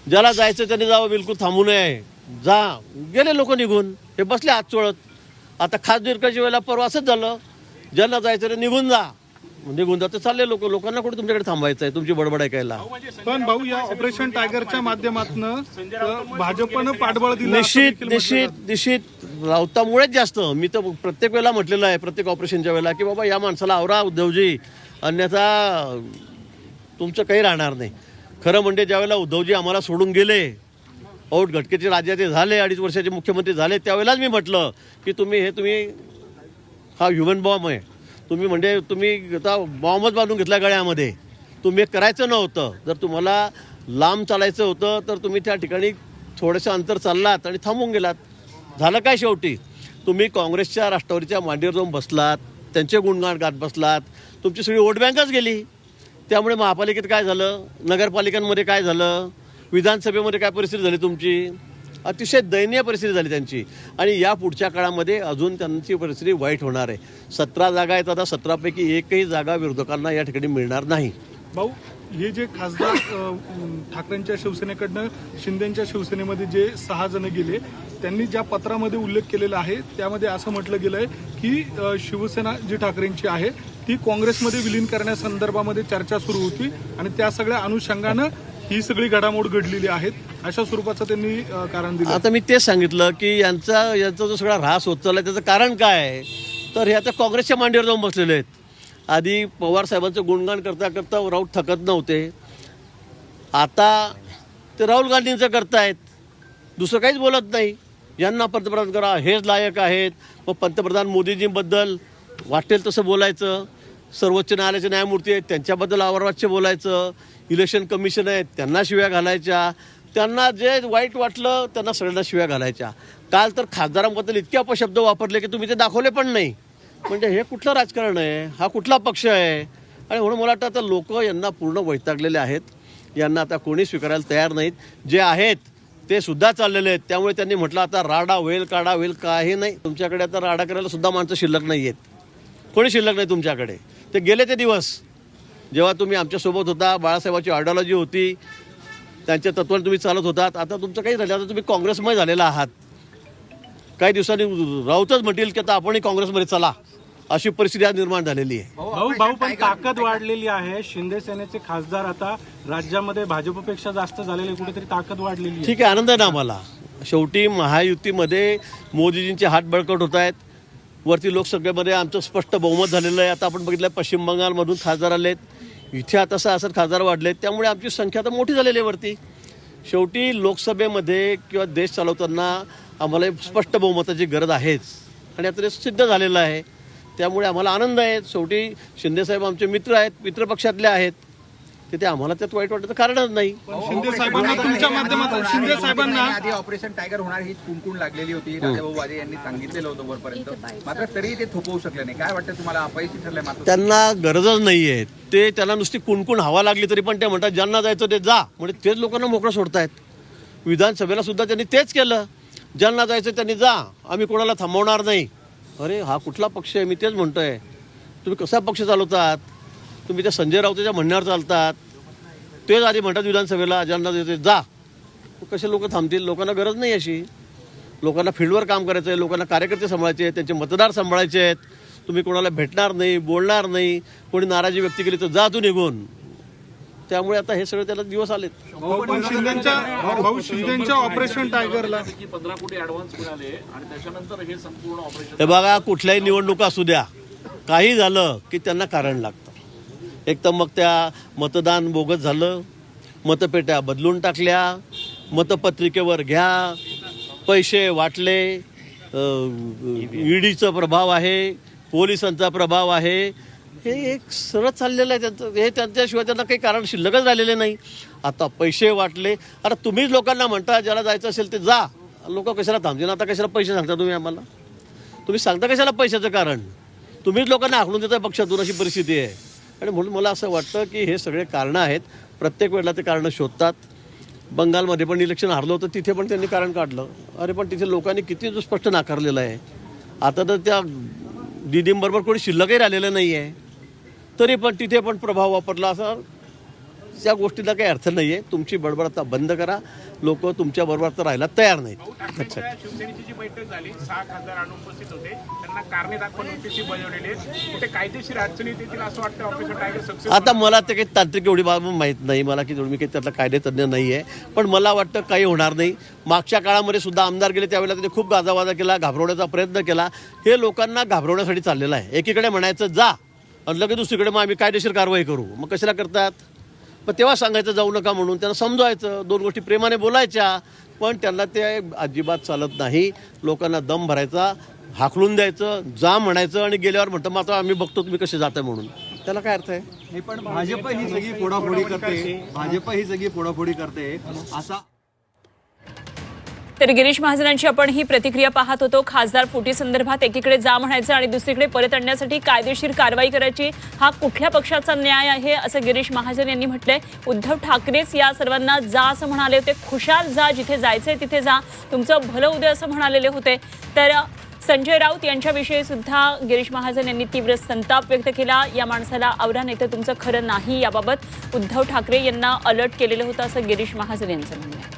ज्याला जायचं त्यांनी जावं, बिलकुल थांबू नये. जा, गेले लोक निघून, हे बसले हात चोळत. आता खासदारकाच्या वेळेला परवा असंच झालं, ज्यांना जायचं ते निघून जा, निघून जातं चालले लोक. लोकांना कुठे तुमच्याकडे थांबायचं आहे तुमची बडबड ऐकायला? पण भाऊ, या ऑपरेशन टायगरच्या माध्यमातून भाजपनं पाठबळ दिलं. निश्चित राऊतामुळेच जास्त. मी तर प्रत्येक वेळेला म्हटलेलं आहे, प्रत्येक ऑपरेशनच्या वेळेला, की बाबा या माणसाला आवरा उद्धवजी, अन्यथा तुमचं काही राहणार नाही. खरं म्हणजे ज्यावेळेला उद्धवजी आम्हाला सोडून गेले, औट घटकेचे राज्याचे झाले, 2.5 वर्षाचे मुख्यमंत्री झाले, त्यावेळेलाच मी म्हटलं की तुम्ही हा ह्युमन बॉम्ब आहे. तुम्ही आता बॉम्बच बांधून घेतला गळ्यामध्ये. तुम्ही हे करायचं नव्हतं. जर तुम्हाला लांब चालायचं होतं तर तुम्ही त्या ठिकाणी थोडंसं अंतर चाललात आणि थांबून गेलात. झालं काय शेवटी? तुम्ही काँग्रेसच्या, राष्ट्रवादीच्या मांडीवर जाऊन बसलात, त्यांचे गुणगान गात बसलात, तुमची सगळी वोट बँकच गेली. त्यामुळे महापालिकेत काय झालं, नगरपालिकांमध्ये काय झालं, विधानसभेमध्ये काय परिस्थिती झाली तुमची? अतिशय दयनीय परिस्थिती झाली त्यांची. आणि या पुढच्या काळामध्ये अजून त्यांची परिस्थिती वाईट होणार आहे. 17 जागा आहेत, आता 17पैकी एकही जागा विरोधकांना या ठिकाणी मिळणार नाही. भाऊ, हे जे खासदार ठाकरेंच्या शिवसेनेकडनं शिंदेच्या शिवसेनेमध्ये जे 6 जण गेले, त्यांनी ज्या पत्रामध्ये उल्लेख केलेला आहे त्यामध्ये असं म्हटलं गेलंय की शिवसेना जी ठाकरेंची आहे ती काँग्रेसमध्ये विलीन करण्यासंदर्भामध्ये चर्चा सुरू होती आणि त्या सगळ्या अनुषंगानं ही सगळी घडामोड घडलेली आहेत, अशा स्वरूपाचं त्यांनी कारण दिलं. आता मी तेच सांगितलं की यांचा जो सगळा ऱ्हास होत चालला त्याचं कारण काय आहे, तर हे आता काँग्रेसच्या मांडीवर जाऊन बसलेले आहेत. आधी पवार साहेबांचं गुणगान करता करता राऊत थकत नव्हते, आता ते राहुल गांधींचं करतायत, दुसरं काहीच बोलत नाही. यांना पंतप्रधान करा, हेच लायक आहेत. मग पंतप्रधान मोदीजींबद्दल वाटेल तसं बोलायचं, सर्वोच्च न्यायालयाचे न्यायमूर्ती आहेत त्यांच्याबद्दल आवारवाच्य बोलायचं, इलेक्शन कमिशन आहेत त्यांना शिव्या घालायच्या, त्यांना जे वाईट वाटलं त्यांना सगळ्यांना शिव्या घालायच्या. काल तर खासदारांबद्दल इतके अपशब्द वापरले की तुम्ही ते दाखवले पण नाही. म्हणजे हे कुठलं राजकारण आहे, हा कुठला पक्ष आहे? आणि म्हणून मला वाटतं आता लोक यांना पूर्ण वैतागलेले आहेत. यांना आता कोणी स्वीकारायला तयार नाहीत. जे आहेत ते सुद्धा चाललेले आहेत. त्यामुळे त्यांनी म्हटलं आता राडा होईल, काढा होईल, काही नाही. तुमच्याकडे आता राडा करायला सुद्धा माणसं शिल्लक नाही आहेत. कोणी शिल्लक नाही तुमच्याकडे. ते गेले ते दिवस जेव्हा तुम्ही आमच्यासोबत होता, बाळासाहेबांची आयडिओलॉजी होती, त्यांच्या तत्वाने तुम्ही चालत होतात. आता तुमचं काही झालं, आता तुम्ही काँग्रेसमय झालेला आहात. काही दिवसांनी राऊतच म्हणतील की आता आपणही काँग्रेसमध्ये चला, अशी परिस्थिती आज निर्माण झालेली आहे. भाऊ पण ताकद वाढलेली आहे. शिंदे सेनेचे खासदार आता राज्यामध्ये भाजपपेक्षा जास्त झालेले, कुठेतरी ताकद वाढलेली आहे. ठीक आहे, आनंद आहे ना आम्हाला. शेवटी महायुतीमध्ये मोदीजींचे हात बळकट होत आहेत. वरती लोकसभेमध्ये आमचं स्पष्ट बहुमत झालेलं आहे. आता आपण बघितलं पश्चिम बंगालमधून खासदार आलेत, इथे आता 6 खासदार वाढलेत. त्यामुळे आमची संख्या तर मोठी झालेली आहे वरती. शेवटी लोकसभेमध्ये किंवा देश चालवताना आम्हाला स्पष्ट बहुमताची गरज आहेच आणि आता ते सिद्ध झालेलं आहे. त्यामुळे आम्हाला आनंद आहे. शेवटी शिंदेसाहेब आमचे मित्र आहेत, मित्रपक्षातले आहेत, ते आम्हाला त्यात वाईट वाटायचं कारणच नाही. शिंदे साहेबांना तुमच्या माध्यमातून, शिंदे साहेबांना आधी ऑपरेशन टायगर होणार ही कुणकुण लागलेली होती, राजाभाऊ वाजे यांनी सांगितलेलं होतं वरपर्यंत, मात्र तरी ते थोपवू शकले नाही. काय वाटतं तुम्हाला, अपयशी ठरलंय? मात्र त्यांना गरजच नाही आहे. ते त्यांना नुसती कुणकुण हवा लागली तरी पण ते म्हणतात ज्यांना जायचं ते जा, म्हणजे तेच लोकांना मोकळं सोडतायत. विधानसभेला सुद्धा त्यांनी तेच केलं, ज्यांना जायचं त्यांनी जा, आम्ही कोणाला थांबवणार नाही. अरे हा कुठला पक्ष आहे? मी तेच म्हणतोय, तुम्ही कसा पक्ष चालवतात? तुम्ही त्या संजय राऊताच्या म्हणण्यावर चालतात. तेच आधी म्हणतात विधानसभेला ज्यांना जायचं जा. कसे लोक थांबतील? लोकांना गरज नाही अशी. लोकांना फील्डवर काम करायचं आहे, लोकांना कार्यकर्ते सांभाळायचे आहेत, त्यांचे मतदार सांभाळायचे आहेत. तुम्ही कोणाला भेटणार नाही, बोलणार नाही, कोणी नाराजी व्यक्त केली तर जा तू निघून. त्यामुळे आता हे सगळे त्याला दिवस आलेत. पण शिंदेच्या ऑपरेशन टायगरला 15 कोटी ऍडव्हान्स मिळाले आणि त्याच्यानंतर हे संपूर्ण ऑपरेशन. हे बघा, कुठल्याही निवडणुका असू द्या, काही झालं की त्यांना कारण लागतं. एक तर मग त्या मतदान बोगस झालं, मतपेट्या बदलून टाकल्या, मतपत्रिकेवर घ्या, पैसे वाटले, ईडीचा प्रभाव आहे, पोलिसांचा प्रभाव आहे. हे एक सरळ चाललेलं आहे त्यांचं. हे त्यांच्याशिवाय त्यांना काही कारण शिल्लकच राहिलेले नाही. आता पैसे वाटले, आता तुम्हीच लोकांना म्हणता ज्याला जायचं असेल ते जा. लोक कशाला थांबतील? आता कशाला पैसे सांगता तुम्ही आम्हाला? तुम्ही सांगता कशाला पैशाचं कारण? तुम्हीच लोकांना हाकलून देता पक्षातून, अशी परिस्थिती आहे. आणि म्हणून मला असं वाटतं की हे सगळे कारणं आहेत. प्रत्येक वेळेला ते कारणं शोधतात. बंगालमध्ये पण इलेक्शन हारलं होतं, तिथे पण त्यांनी कारण काढलं. अरे पण तिथे लोकांनी किती स्पष्ट नाकारलेलं आहे. आता तर त्या दीदींबरोबर कोणी शिल्लकही राहिलेलं नाही आहे, तरी पण तिथे पण प्रभाव वापरला. असा त्या गोष्टीला काही अर्थ नाही आहे. तुमची बडबड आता बंद करा. लोक तुमच्या बरोबर तर राहायला तयार नाहीत. अच्छा, शिवसेनेची जी बैठक झाली 6 खासदार अनुपस्थित होते, त्यांना कारणे दाखवा नोटीस बजावलेली आहे. कुठे कायदेशीर अडचणी येतील असं वाटतं ऑपरेशन टायगर सक्सेस. आता मला ते काही तांत्रिक एवढी बाब माहीत नाही मला, की मी काही त्यातला कायदेतज्ञ नाही आहे. पण मला वाटतं काही होणार नाही. मागच्या काळामध्ये सुद्धा आमदार गेले त्यावेळेला त्यांनी खूप गाजावाजा केला, घाबरवण्याचा प्रयत्न केला. हे लोकांना घाबरवण्यासाठी चाललेलं आहे. एकीकडे म्हणायचं जा आणि लगेच दुसरीकडे मग आम्ही कायदेशीर कारवाई करू. मग कशाला करतात? पण तेव्हा सांगायचं जाऊ नका म्हणून. त्यांना समजवायचं, 2 गोष्टी प्रेमाने बोलायच्या. पण त्यांना ते अजिबात चालत नाही. लोकांना दम भरायचा, हाकलून द्यायचं, जा म्हणायचं आणि गेल्यावर म्हणतं मग आता आम्ही बघतो तुम्ही कसे जाताय म्हणून. त्याला काय अर्थ आहे? नाही, पण भाजप ही सगळी फोडाफोडी करते असा. तर गिरीश महाजनांची आपण ही प्रतिक्रिया पाहत होतो. खासदार फुटी संदर्भात एकीकडे जा म्हणायचं आणि दुसरीकडे परत आणण्यासाठी कायदेशीर कारवाई करायची, हा कुठल्या पक्षाचा न्याय आहे असं गिरीश महाजन यांनी म्हटलंय. उद्धव ठाकरेच या सर्वांना जा असं म्हणाले होते. खुशाल जा, जिथे जायचंय तिथे जा, तुमचं भलं उद्या असं म्हणालेले होते. तर संजय राऊत यांच्याविषयी सुद्धा गिरीश महाजन यांनी तीव्र संताप व्यक्त केला. या माणसाला आवरा नाही तर तुमचं खरं नाही, याबाबत उद्धव ठाकरे यांना अलर्ट केलेलं होतं असं गिरीश महाजन यांचं म्हणणं आहे.